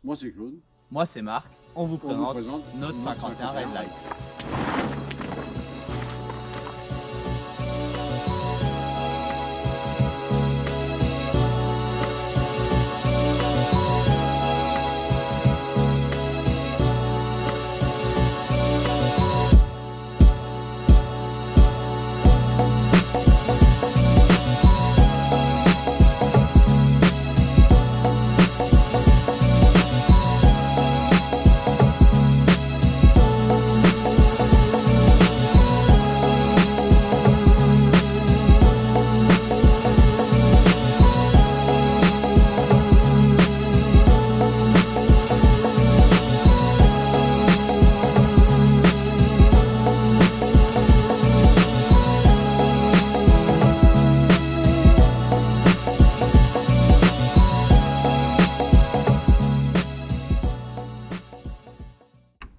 Moi c'est Claude. Moi c'est Marc. On vous présente notre 51 Red Light.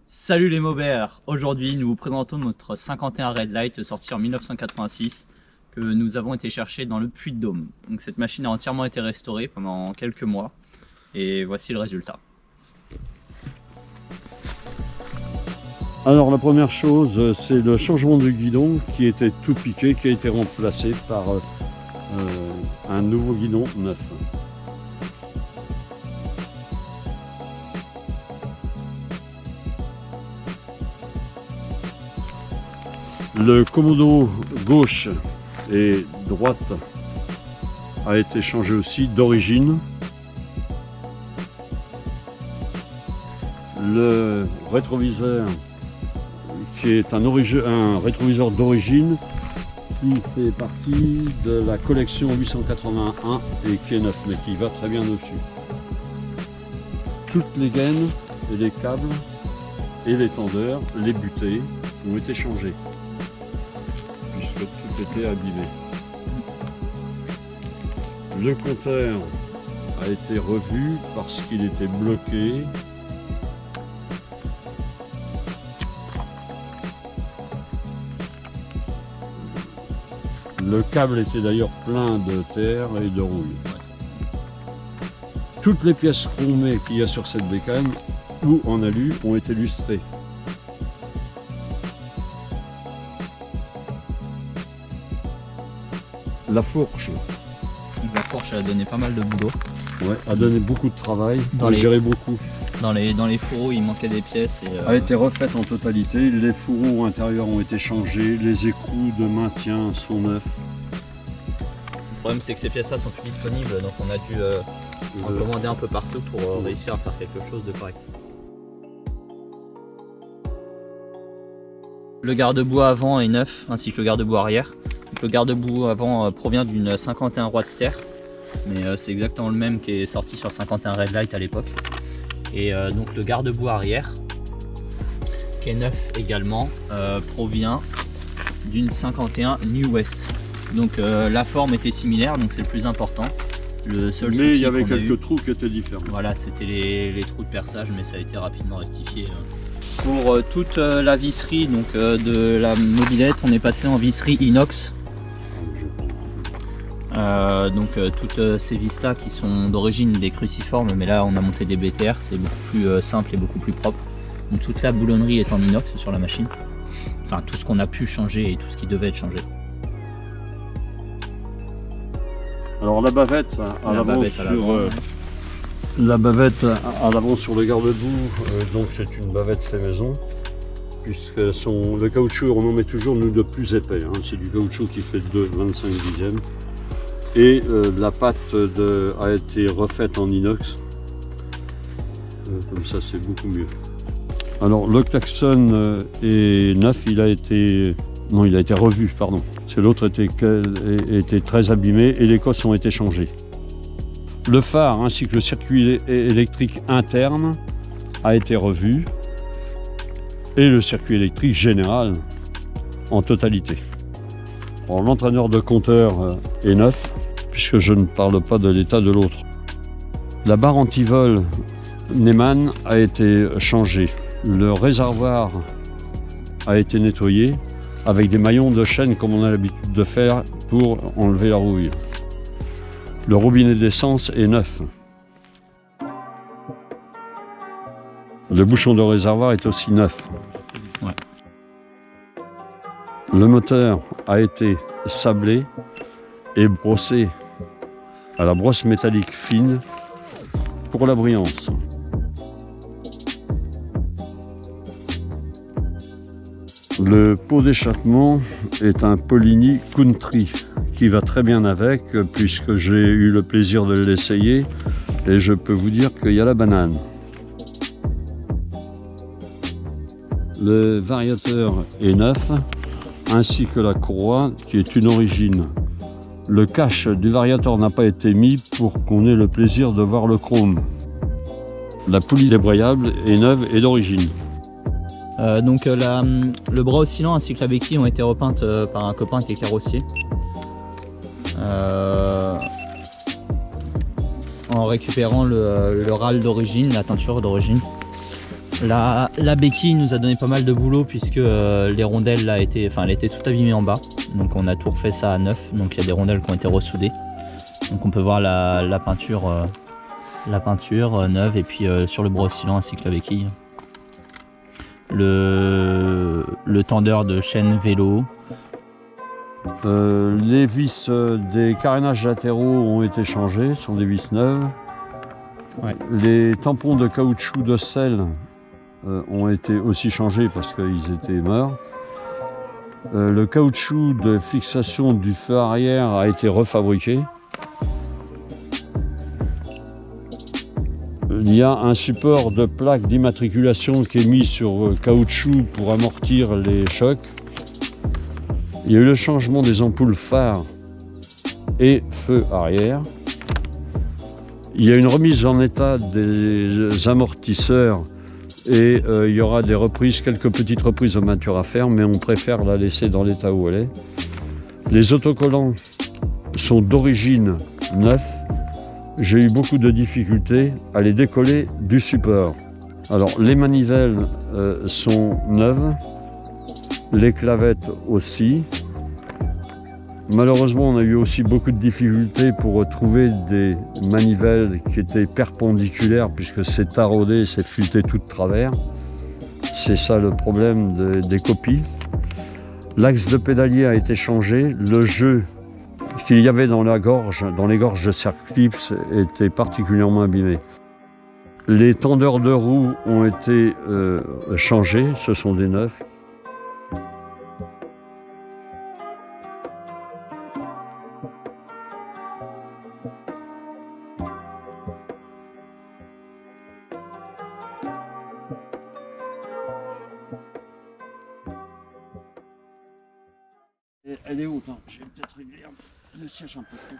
Salut les mobbers! Aujourd'hui nous vous présentons notre 51 Red Light sorti en 1986 que nous avons été chercher dans le Puy-de-Dôme. Donc cette machine a entièrement été restaurée pendant quelques mois et voici le résultat. Alors la première chose c'est le changement de guidon qui était tout piqué, qui a été remplacé par un nouveau guidon neuf. Le commodo gauche et droite a été changé aussi d'origine. Le rétroviseur qui est un rétroviseur d'origine qui fait partie de la collection 881 et qui est neuf mais qui va très bien dessus. Toutes les gaines et les câbles et les tendeurs, les butées ont été changés. Puisque tout était abîmé. Le compteur a été revu parce qu'il était bloqué. Le câble était d'ailleurs plein de terre et de rouille. Toutes les pièces chromées qu'il y a sur cette bécane ou en alu ont été lustrées. La fourche. La fourche a donné pas mal de boulot. Ouais, a donné beaucoup de travail, a géré beaucoup. Dans les fourreaux il manquait des pièces. A été refaite en totalité, les fourreaux intérieurs ont été changés, les écrous de maintien sont neufs. Le problème c'est que ces pièces là sont plus disponibles donc on a dû en commander un peu partout pour réussir à faire quelque chose de correct. Le garde-boue avant est neuf ainsi que le garde-boue arrière. Donc le garde-boue avant provient d'une 51 Roadster, mais c'est exactement le même qui est sorti sur 51 Red Light à l'époque. Et donc le garde-boue arrière, qui est neuf également, provient d'une 51 New West. Donc la forme était similaire, donc c'est le plus important. Le seul souci, mais il y avait quelques trous qui étaient différents. Voilà, c'était les trous de perçage, mais ça a été rapidement rectifié. Pour toute la visserie donc, de la mobilette, on est passé en visserie inox. Toutes ces vis là qui sont d'origine des cruciformes, mais là on a monté des BTR, c'est beaucoup plus simple et beaucoup plus propre. Donc toute la boulonnerie est en inox sur la machine. Enfin tout ce qu'on a pu changer et tout ce qui devait être changé. Alors la bavette à l'avant sur le garde-boue, donc c'est une bavette fait maison, puisque le caoutchouc on en met toujours nous de plus épais, hein. C'est du caoutchouc qui fait 25 dixièmes. Et la patte a été refaite en inox, comme ça c'est beaucoup mieux. Alors le klaxon est neuf, il a été revu, pardon. C'est l'autre était très abîmé et les cosses ont été changées. Le phare ainsi que le circuit électrique interne a été revu et le circuit électrique général en totalité. L'entraîneur de compteur est neuf, puisque je ne parle pas de l'état de l'autre. La barre anti-vol Neyman a été changée. Le réservoir a été nettoyé avec des maillons de chaîne comme on a l'habitude de faire pour enlever la rouille. Le robinet d'essence est neuf. Le bouchon de réservoir est aussi neuf. Ouais. Le moteur a été sablé et brossé à la brosse métallique fine pour la brillance. Le pot d'échappement est un Polini Country qui va très bien avec, puisque j'ai eu le plaisir de l'essayer et je peux vous dire qu'il y a la banane. Le variateur est neuf, ainsi que la courroie qui est une origine. Le cache du variateur n'a pas été mis pour qu'on ait le plaisir de voir le chrome. La poulie débrayable est neuve et d'origine. Le bras oscillant ainsi que la béquille ont été repeintes par un copain qui est carrossier. En récupérant le râle d'origine, la teinture d'origine. La béquille nous a donné pas mal de boulot puisque les rondelles elle était tout abîmée en bas. Donc on a tout refait ça à neuf. Donc il y a des rondelles qui ont été ressoudées. Donc on peut voir la peinture neuve et puis sur le bras oscillant ainsi que la béquille. Le tendeur de chaîne vélo. Les vis des carénages latéraux ont été changés, ce sont des vis neuves. Ouais. Les tampons de caoutchouc de selle ont été aussi changés parce qu'ils étaient morts. Le caoutchouc de fixation du feu arrière a été refabriqué. Il y a un support de plaque d'immatriculation qui est mis sur caoutchouc pour amortir les chocs. Il y a eu le changement des ampoules phares et feu arrière. Il y a une remise en état des amortisseurs et il y aura des reprises, quelques petites reprises de peinture à faire, mais on préfère la laisser dans l'état où elle est. Les autocollants sont d'origine neufs. J'ai eu beaucoup de difficultés à les décoller du support. Alors les manivelles sont neuves, les clavettes aussi. Malheureusement, on a eu aussi beaucoup de difficultés pour trouver des manivelles qui étaient perpendiculaires puisque c'est taraudé, c'est futé tout de travers. C'est ça le problème des copies. L'axe de pédalier a été changé. Le jeu qu'il y avait dans les gorges de Circlips était particulièrement abîmé. Les tendeurs de roues ont été changés, ce sont des neufs. Elle est haute, hein. Je vais peut-être régler le siège un peu plus.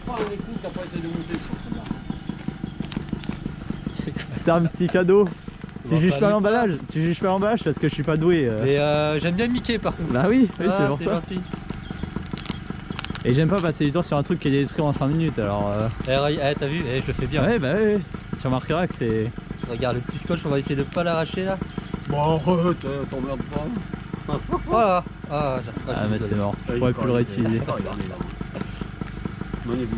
pas un écrou qui n'a pas été démonté sur celui-là. C'est un petit cadeau. Tu Bon, juges enfin, pas lui, l'emballage. Tu juges pas l'emballage parce que je suis pas doué. Mais j'aime bien Mickey par contre. Bah oui, oui Ah, c'est pour ça. gentil. Et j'aime pas passer du temps sur un truc qui est détruit en 5 minutes alors. T'as vu, je le fais bien. Ouais bah ouais. Tu remarqueras que c'est. Regarde le petit scotch, on va essayer de pas l'arracher là. Bon, t'emmerdes pas. Voilà. Ah, Ah mais c'est mort. Je pourrais plus le réutiliser. Menez-vous.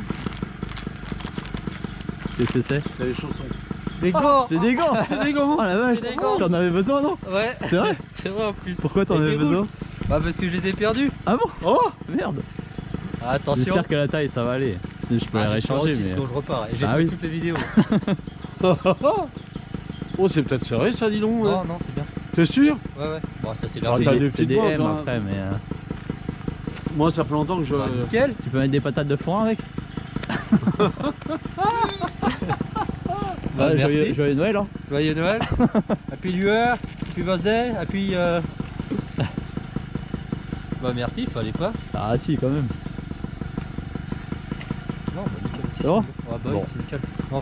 Qu'est-ce que c'est? C'est les chaussons. Des gants. C'est des gants. C'est des gants. Oh la vache. C'est des gants. T'en avais besoin non? Ouais. C'est vrai? C'est vrai en plus. Pourquoi t'en Et avais des besoin? rouges. Bah parce que je les ai perdus. Ah bon? Oh, Merde. Attention. J'espère qu'à la taille ça va aller. Sinon je peux les j'espère réchanger aussi, mais. sinon je repars. Et j'ai Ah vu oui. toutes les vidéos. oh, c'est peut-être serré ça, dis donc. Non, non, c'est bien. T'es sûr? Ouais, ouais. Bon, ça c'est Ah, leur t'as vidéo. des C'est des petites M boîtes, hein. après mais. Moi, ça fait longtemps que je. Bah, nickel. Tu peux mettre des patates de foin avec? Bah, merci. Joyeux Noël hein. Joyeux Noël. Happy New Year. Happy Birthday. Happy. Bah merci, fallait pas. Ah si quand même. Non, bah nickel. C'est bon. Ah bah Bon. oui, c'est nickel. Non,